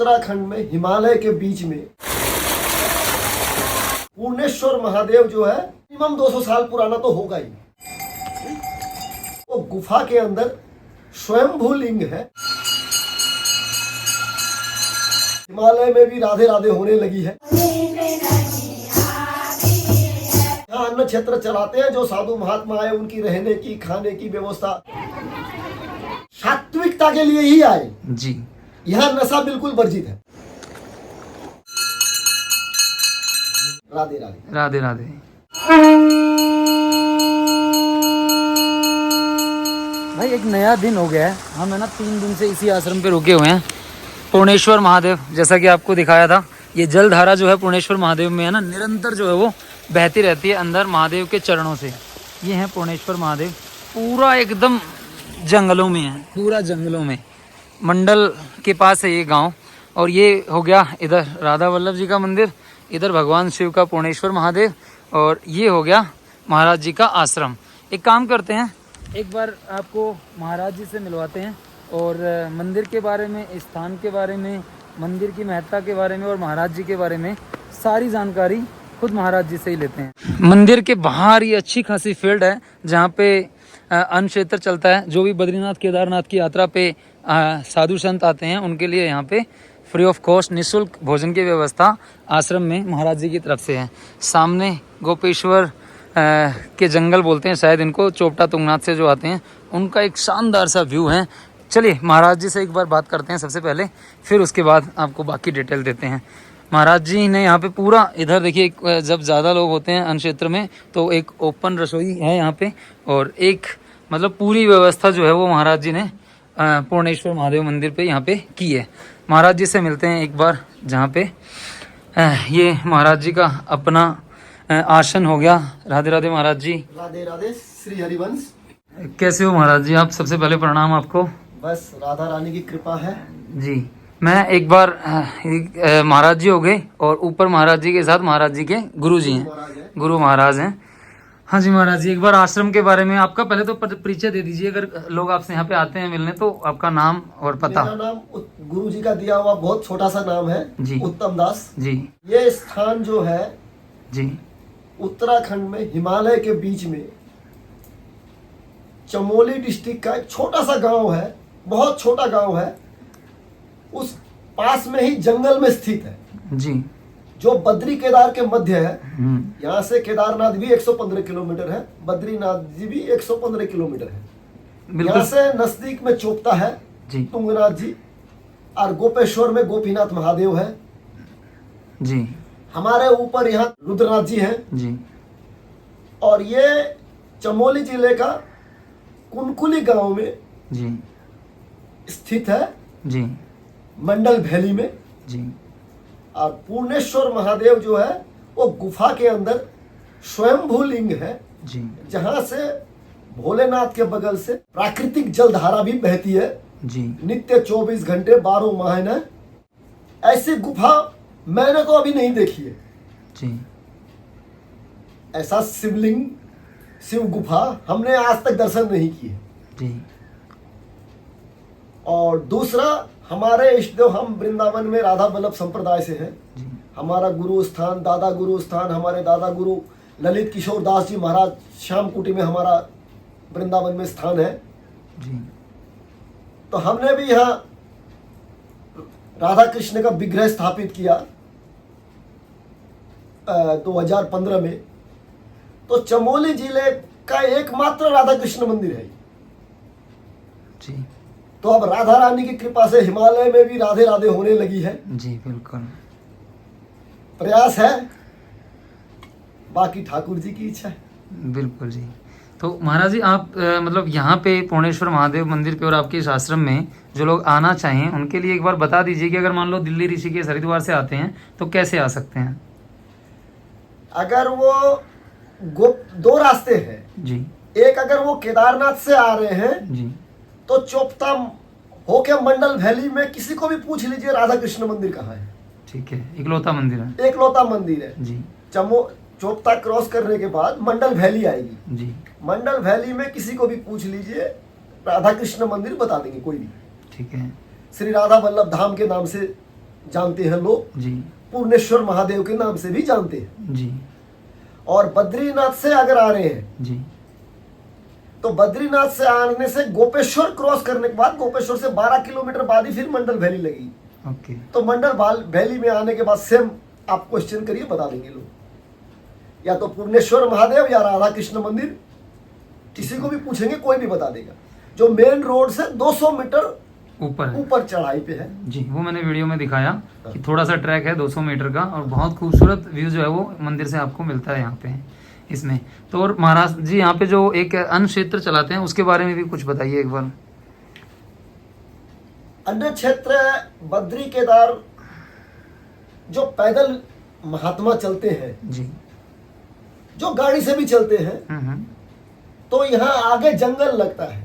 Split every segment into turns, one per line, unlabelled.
उत्तराखंड में हिमालय के बीच में पूर्णेश्वर महादेव जो है मिनिमम 200 साल पुराना तो होगा ही। वो गुफा के अंदर स्वयंभू लिंग है। हिमालय में भी राधे राधे होने लगी है। यहाँ अन्न क्षेत्र चलाते हैं जो साधु महात्मा आए, उनकी रहने की खाने की व्यवस्था सात्विकता के लिए ही आए
जी।
यहाँ नशा बिल्कुल वर्जित है। राधे राधे
राधे राधे। भाई एक नया दिन हो गया है, हम है ना 3 दिन से इसी आश्रम पे रुके हुए हैं। पूर्णेश्वर महादेव, जैसा कि आपको दिखाया था, ये जलधारा जो है पूर्णेश्वर महादेव में है ना, निरंतर जो है वो बहती रहती है अंदर महादेव के चरणों से। ये है पूर्णेश्वर महादेव, पूरा एकदम जंगलों में है, पूरा जंगलों में। मंडल के पास है ये गांव। और ये हो गया इधर राधा वल्लभ जी का मंदिर, इधर भगवान शिव का पूर्णेश्वर महादेव, और ये हो गया महाराज जी का आश्रम। एक काम करते हैं, एक बार आपको महाराज जी से मिलवाते हैं और मंदिर के बारे में, स्थान के बारे में, मंदिर की महत्ता के बारे में और महाराज जी के बारे में सारी जानकारी खुद महाराज जी से ही लेते हैं। मंदिर के बाहर ये अच्छी खासी फील्ड है जहाँ पे अन्न क्षेत्र चलता है। जो भी बद्रीनाथ केदारनाथ की यात्रा पे साधु संत आते हैं उनके लिए यहाँ पे फ्री ऑफ कॉस्ट निःशुल्क भोजन की व्यवस्था आश्रम में महाराज जी की तरफ से है। सामने गोपेश्वर के जंगल बोलते हैं शायद इनको, चोपटा तुंगनाथ से जो आते हैं, उनका एक शानदार सा व्यू है। चलिए महाराज जी से एक बार बात करते हैं सबसे पहले, फिर उसके बाद आपको बाकी डिटेल देते हैं। महाराज जी ने यहाँ पे पूरा, इधर देखिए, जब ज़्यादा लोग होते हैं अन्न क्षेत्र में तो एक ओपन रसोई है यहाँ पे, और एक मतलब पूरी व्यवस्था जो है वो महाराज जी ने पूर्णेश्वर महादेव मंदिर पे यहाँ पे की है। महाराज जी से मिलते हैं एक बार, जहाँ पे ये महाराज जी का अपना आसन हो गया। राधे राधे महाराज जी।
राधे राधे श्री हरिवंश।
कैसे हो महाराज जी आप? सबसे पहले प्रणाम आपको।
बस राधा रानी की कृपा है
जी। मैं एक बार महाराज जी हो गए और ऊपर महाराज जी के साथ महाराज जी के गुरु जी हैं, गुरु महाराज हैं। हाँ जी महाराज जी, एक बार आश्रम के बारे में आपका पहले तो परिचय दे दीजिए, अगर लोग आपसे यहाँ पे आते हैं मिलने तो आपका नाम और पता।
मेरा नाम गुरु जी का दिया हुआ बहुत छोटा सा नाम है
जी,
उत्तम दास
जी।
ये स्थान जो है
जी
उत्तराखंड में हिमालय के बीच में चमोली डिस्ट्रिक्ट का एक छोटा सा गांव है, बहुत छोटा गांव है। उस पास में ही जंगल में स्थित है
जी,
जो बद्री केदार के मध्य है। यहाँ से केदारनाथ भी 115 किलोमीटर है, बद्रीनाथ जी भी 115 किलोमीटर है। यहाँ से नजदीक में चोपता है
जी,
तुंगनाथ जी, और गोपेश्वर में गोपीनाथ महादेव है
जी।
हमारे ऊपर यहाँ रुद्रनाथ जी हैं
जी।
और ये चमोली जिले का कुनकुली गांव में
जी
स्थित है,
जी,
मंडल वैली में
जी।
और पूर्णेश्वर महादेव जो है वो गुफा के अंदर स्वयंभू लिंग है
जी,
जहां से भोलेनाथ के बगल से प्राकृतिक जल धारा भी बहती है
जी।
नित्य 24 घंटे 12 महीने। ऐसी गुफा मैंने तो अभी नहीं देखी है।
जी।
ऐसा शिवलिंग, शिव गुफा हमने आज तक दर्शन नहीं किए।
जी।
और दूसरा, हमारे इष्टदेव, हम वृंदावन में राधा वल्लभ संप्रदाय से हैं।
जी।
हमारा गुरु स्थान, दादा गुरु स्थान, हमारे दादा गुरु ललित किशोर दास जी महाराज श्याम कुटी में हमारा वृंदावन में स्थान है।
जी।
तो हमने भी यहाँ राधा कृष्ण का विग्रह स्थापित किया 2015 में। तो चमोली जिले का एकमात्र राधा कृष्ण मंदिर है।
जी।
तो अब राधा रानी की कृपा से हिमालय में भी राधे राधे होने लगी है।
जी बिल्कुल।
प्रयास है, बाकी ठाकुर जी की इच्छा है।
बिल्कुल जी। तो महाराज जी आप मतलब यहाँ पे पूर्णेश्वर महादेव मंदिर पे और आपके इस आश्रम में जो लोग आना चाहें उनके लिए एक बार बता दीजिए कि अगर मान लो दिल्ली ऋषिकेश हरिद्वार से आते हैं तो कैसे आ सकते हैं?
अगर वो दो रास्ते हैं
जी।
एक, अगर वो केदारनाथ से आ रहे हैं
जी,
तो चोपता होके मंडल वैली में किसी को भी पूछ लीजिए राधा कृष्ण मंदिर कहाँ है।
ठीक है, इकलौता मंदिर है।
एकलौता मंदिर है
जी।
चोपता क्रॉस करने के बाद मंडल वैली आएगी।
जी।
मंडल वैली में किसी को भी पूछ लीजिए, राधा कृष्ण मंदिर बता देंगे कोई भी।
ठीक है।
श्री राधा वल्लभ धाम के नाम से जानते हैं लोग,
जी
पूर्णेश्वर महादेव के नाम से भी जानते हैं।
जी
और बद्रीनाथ से अगर आ रहे हैं
जी
तो बद्रीनाथ से आने से गोपेश्वर क्रॉस करने के बाद, गोपेश्वर से 12 किलोमीटर बाद ही फिर मंडल वैली लगेगी।
ओके।
तो मंडल वैली में आने के बाद सेम आप क्वेश्चन करिए, बता देंगे लोग, या तो पूर्णेश्वर महादेव या राधा कृष्ण मंदिर, किसी को भी पूछेंगे कोई भी बता देगा। जो मेन रोड से 200 मीटर ऊपर चढ़ाई पे है
जी। वो मैंने वीडियो में दिखाया कि थोड़ा सा ट्रैक है 200 मीटर का, और बहुत खूबसूरत व्यू जो है वो मंदिर से आपको मिलता है यहाँ पे इसमें। तो और महाराज जी यहाँ पे जो एक अन्न क्षेत्र चलाते हैं उसके बारे में भी कुछ बताइए एक बार।
अन्य क्षेत्र बद्री केदार जो पैदल महात्मा चलते हैं
जी,
जो गाड़ी से भी चलते हैं, तो यहाँ आगे जंगल लगता है,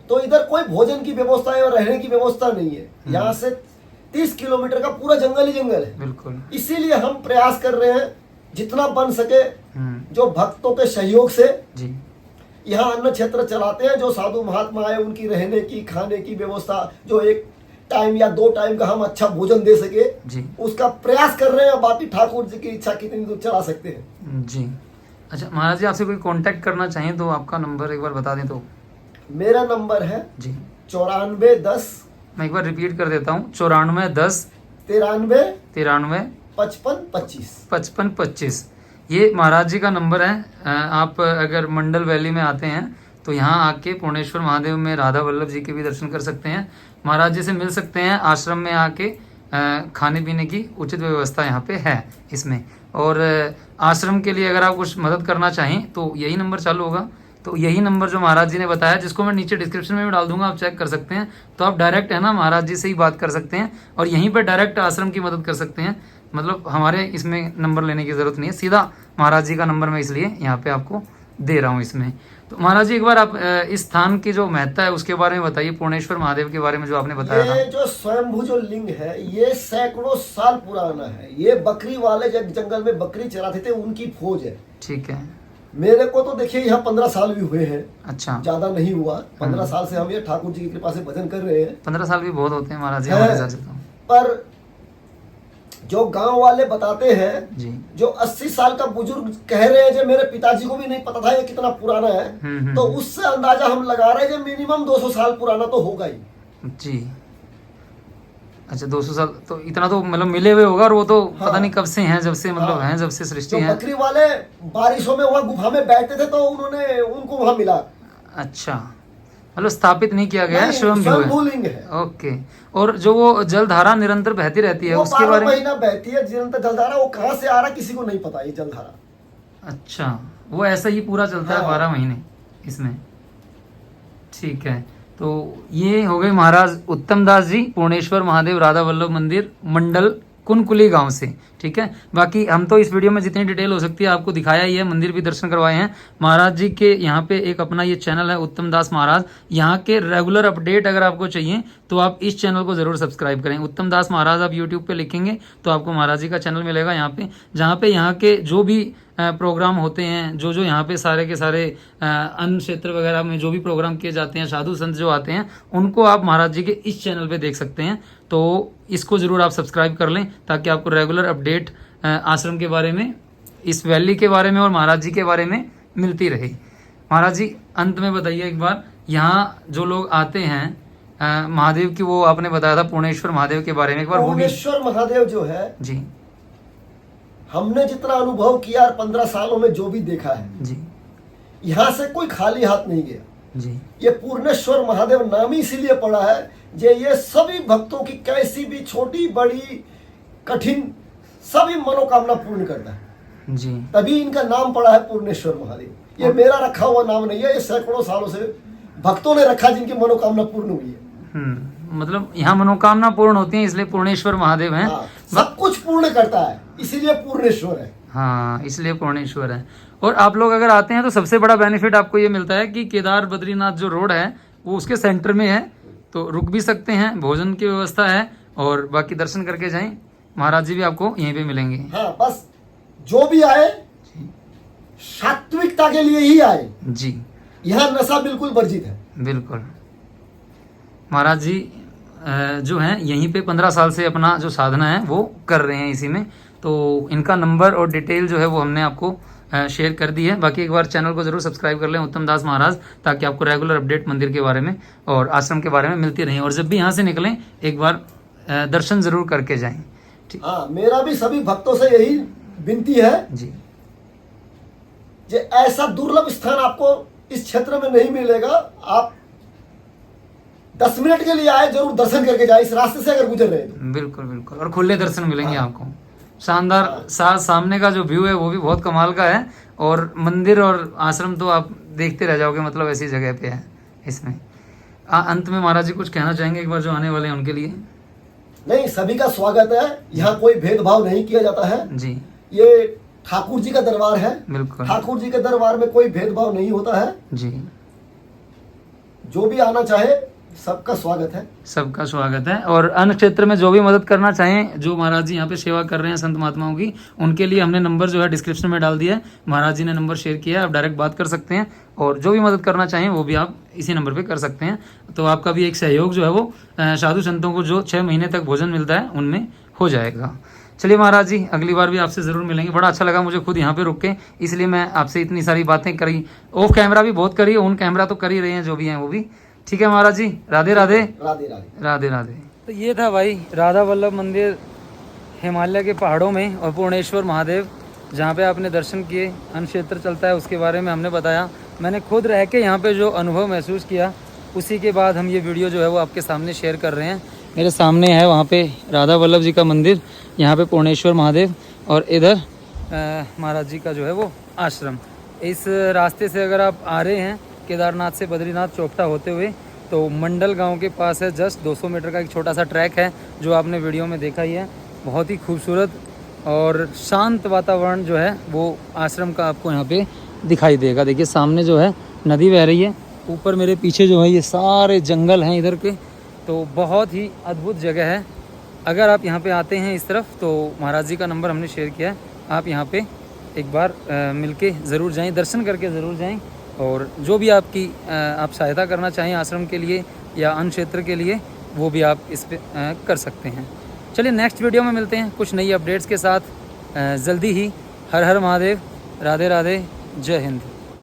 तो इधर कोई भोजन की व्यवस्था है और रहने की व्यवस्था नहीं है। यहाँ से 30 किलोमीटर का पूरा जंगल ही जंगल है।
बिल्कुल।
इसीलिए हम प्रयास कर रहे हैं जितना बन सके, जो भक्तों के सहयोग से
जी
यहाँ अन्न क्षेत्र चलाते हैं। जो साधु महात्मा आए उनकी रहने की, खाने की व्यवस्था, जो एक टाइम या 2 टाइम का हम अच्छा भोजन दे सके
जी,
उसका प्रयास कर रहे हैं। बाकी ठाकुर जी की इच्छा कितनी दूर चला सकते हैं
जी। अच्छा महाराज जी, आपसे कोई कांटेक्ट करना चाहें तो आपका नंबर एक बार बता दें तो।
मेरा नंबर है
जी
9410,
मैं एक बार रिपीट कर देता हूँ, 9410
93
55
55 25।
55 ये महाराज जी का नंबर है। आप अगर मंडल वैली में आते हैं तो यहाँ आके पूर्णेश्वर महादेव में राधा वल्लभ जी के भी दर्शन कर सकते हैं, महाराज जी से मिल सकते हैं। आश्रम में आके खाने पीने की उचित व्यवस्था यहाँ पे है इसमें। और आश्रम के लिए अगर आप कुछ मदद करना चाहें तो यही नंबर चालू होगा। तो यही नंबर जो महाराज जी ने बताया, जिसको मैं नीचे डिस्क्रिप्शन में भी डाल दूंगा, आप चेक कर सकते हैं। तो आप डायरेक्ट है ना महाराज जी से ही बात कर सकते हैं और यहीं पर डायरेक्ट आश्रम की मदद कर सकते हैं। मतलब हमारे इसमें नंबर लेने की ज़रूरत नहीं है, सीधा महाराज जी का नंबर मैं इसलिए यहाँ पे आपको दे रहा हूँ इसमें। तो महाराज जी एक बार आप इस स्थान की जो महत्ता है उसके बारे में बताइए, पूर्णेश्वर महादेव के बारे में जो आपने बताया था।
ये जो स्वयंभू जो लिंग है ये सैकड़ों साल पुराना है। ये बकरी वाले जब जंगल में बकरी चराते थे उनकी खोज है।
ठीक है।
मेरे को तो देखिए यहाँ 15 साल भी हुए हैं।
अच्छा,
ज्यादा नहीं हुआ, 15 साल से हम ये ठाकुर जी की कृपा से भजन कर रहे हैं।
15 साल भी बहुत होते हैं महाराज जी हमारे हिसाब से तो।
पर जो गांव वाले बताते हैं
जी,
जो 80 साल का बुजुर्ग कह रहे हैं, जो मेरे पिताजी को भी नहीं पता था ये कितना पुराना है, तो उससे अंदाजा हम लगा रहे हैं जो मिनिमम 200 साल पुराना तो होगा ही
जी। अच्छा 200 साल तो इतना तो मतलब मिले हुए होगा, और वो तो
हाँ,
पता नहीं कब से हैं, जब से मतलब
हाँ,
हैं जब से सृष्टि
जो
है।
बकरी वाले बारिशों में वहाँ गुफा में बैठते थे तो उन्होंने उनको वहाँ मिला।
अच्छा, मतलब स्थापित नहीं किया गया है,
नहीं,
स्वयं
स्वयंभू लिंग है।
ओके। और जो वो जलधारा निरंतर बहती रहती है
वो
उसके
12
बारे में।
महीना बहती है निरंतर जलधारा। वो कहाँ से आ रहा किसी को नहीं पता ये जलधारा।
अच्छा, वो ऐसा ही पूरा चलता है
हाँ।
12 महीने इसमें। ठीक है, तो ये हो गए महाराज उत्तम दास जी, पूर्णेश्वर महादेव राधा वल्लभ मंदिर, मंडल कुनकुली गांव से। ठीक है, बाकी हम तो इस वीडियो में जितनी डिटेल हो सकती है आपको दिखाया ही है, मंदिर भी दर्शन करवाए हैं। महाराज जी के यहाँ पे एक अपना ये चैनल है उत्तम दास महाराज, यहाँ के रेगुलर अपडेट अगर आपको चाहिए तो आप इस चैनल को जरूर सब्सक्राइब करें। उत्तम दास महाराज आप यूट्यूब पे लिखेंगे तो आपको महाराज जी का चैनल मिलेगा यहाँ पे, जहाँ पे यहाँ के जो भी प्रोग्राम होते हैं, जो यहाँ पे सारे के सारे अन्न क्षेत्र वगैरह में जो भी प्रोग्राम किए जाते हैं, साधु संत जो आते हैं, उनको आप महाराज जी के इस चैनल पे देख सकते हैं। तो इसको ज़रूर आप सब्सक्राइब कर लें ताकि आपको रेगुलर अपडेट आश्रम के बारे में, इस वैली के बारे में और महाराज जी के बारे में मिलती रहे। महाराज जी अंत में बताइए एक बार, यहाँ जो लोग आते हैं महादेव की, वो आपने बताया था पूर्णेश्वर महादेव के बारे में एक बार वो भी।
पूर्णेश्वर महादेव जो है
जी,
हमने जितना अनुभव किया और 15 सालों में जो भी देखा है
जी,
यहाँ से कोई खाली हाथ नहीं गया।
जी,
ये पूर्णेश्वर महादेव नाम ही इसीलिए पड़ा है जे ये सभी भक्तों की कैसी भी छोटी बड़ी कठिन सभी मनोकामना पूर्ण करता है,
जी।
तभी इनका नाम पड़ा है पूर्णेश्वर महादेव। ये मेरा रखा हुआ नाम नहीं है, ये सैकड़ों सालों से भक्तों ने रखा जिनकी मनोकामना पूर्ण हुई है।
मतलब यहाँ मनोकामना पूर्ण होती है इसलिए पूर्णेश्वर महादेव हैं।
हाँ, सब कुछ पूर्ण करता है इसीलिए पूर्णेश्वर है।
हाँ, इसलिए पूर्णेश्वर है। और आप लोग अगर आते हैं तो सबसे बड़ा बेनिफिट आपको ये मिलता है कि केदार बद्रीनाथ जो रोड है वो उसके सेंटर में है, तो रुक भी सकते हैं, भोजन की व्यवस्था है, और बाकी दर्शन करके जाएं। महाराज जी भी आपको यहीं पे मिलेंगे।
हाँ, बस जो भी आए सात्विकता के लिए ही आए जी। यहाँ नशा बिल्कुल वर्जित है।
बिल्कुल। महाराज जी जो हैं यहीं पे 15 साल से अपना जो साधना है वो कर रहे हैं इसी में। तो इनका नंबर और डिटेल जो है वो हमने आपको शेयर कर दी है। बाकी एक बार चैनल को जरूर सब्सक्राइब कर लें उत्तम दास महाराज, ताकि आपको रेगुलर अपडेट मंदिर के बारे में और आश्रम के बारे में मिलती रहें। और जब भी यहाँ से निकलें एक बार दर्शन जरूर करके जाएं। ठीक,
हाँ, मेरा भी सभी भक्तों से यही विनती है
जी
कि ऐसा दुर्लभ स्थान आपको इस क्षेत्र में नहीं मिलेगा। आप 10 मिनट के लिए आए, जरूर दर्शन करके जाए इस रास्ते से अगर गुजर रहे हैं तो।
बिल्कुल बिल्कुल, और खुले दर्शन मिलेंगे आपको। शानदार सामने का जो व्यू है वो भी बहुत कमाल का है, और मंदिर और आश्रम तो आप देखते रह जाओगे, मतलब ऐसी जगह पे है इसमें। अंत में महाराज जी कुछ कहना चाहेंगे एक बार जो आने वाले हैं उनके लिए?
नहीं, सभी का स्वागत है, यहाँ कोई भेदभाव नहीं किया जाता है
जी।
ये ठाकुर जी का दरबार है,
बिल्कुल,
ठाकुर जी के दरबार में कोई भेदभाव नहीं होता है
जी।
जो भी आना चाहे सबका स्वागत है।
सबका स्वागत है। और अन्य क्षेत्र में जो भी मदद करना चाहें, जो महाराज जी यहाँ पे सेवा कर रहे हैं संत महात्माओं की, उनके लिए हमने नंबर जो है डिस्क्रिप्शन में डाल दिया है। महाराज जी ने नंबर शेयर किया है, आप डायरेक्ट बात कर सकते हैं, और जो भी मदद करना चाहें वो भी आप इसी नंबर पे कर सकते हैं। तो आपका भी एक सहयोग जो है वो साधु संतों को जो 6 महीने तक भोजन मिलता है उनमें हो जाएगा। चलिए महाराज जी, अगली बार भी आपसे ज़रूर मिलेंगे। बड़ा अच्छा लगा मुझे खुद यहाँ पे रुक के, इसलिए मैं आपसे इतनी सारी बातें करी। ऑफ कैमरा भी बहुत करी, ऑन कैमरा तो कर ही रहे हैं जो भी हैं वो भी। ठीक है महाराज जी, राधे राधे।
राधे राधे
राधे राधे। तो ये था भाई राधा वल्लभ मंदिर हिमालय के पहाड़ों में, और पूर्णेश्वर महादेव जहाँ पे आपने दर्शन किए। अन्न क्षेत्र चलता है उसके बारे में हमने बताया। मैंने खुद रह के यहाँ पे जो अनुभव महसूस किया, उसी के बाद हम ये वीडियो जो है वो आपके सामने शेयर कर रहे हैं। मेरे सामने है वहाँ पे राधा वल्लभ जी का मंदिर, यहाँ पे पूर्णेश्वर महादेव, और इधर महाराज जी का जो है वो आश्रम। इस रास्ते से अगर आप आ रहे हैं केदारनाथ से बद्रीनाथ चौपटा होते हुए, तो मंडल गांव के पास है, जस्ट 200 मीटर का एक छोटा सा ट्रैक है जो आपने वीडियो में देखा ही है। बहुत ही खूबसूरत और शांत वातावरण जो है वो आश्रम का आपको यहाँ पे दिखाई देगा। देखिए सामने जो है नदी बह रही है, ऊपर मेरे पीछे जो है ये सारे जंगल हैं इधर के। तो बहुत ही अद्भुत जगह है। अगर आप यहाँ पे आते हैं इस तरफ, तो महाराज जी का नंबर हमने शेयर किया है, आप यहाँ पे एक बार मिलके ज़रूर जाएं, दर्शन करके ज़रूर जाएं। और जो भी आपकी आप सहायता करना चाहें आश्रम के लिए या अन्य क्षेत्र के लिए, वो भी आप इस पे कर सकते हैं। चलिए नेक्स्ट वीडियो में मिलते हैं कुछ नई अपडेट्स के साथ जल्दी ही। हर हर महादेव, राधे राधे, जय हिंद।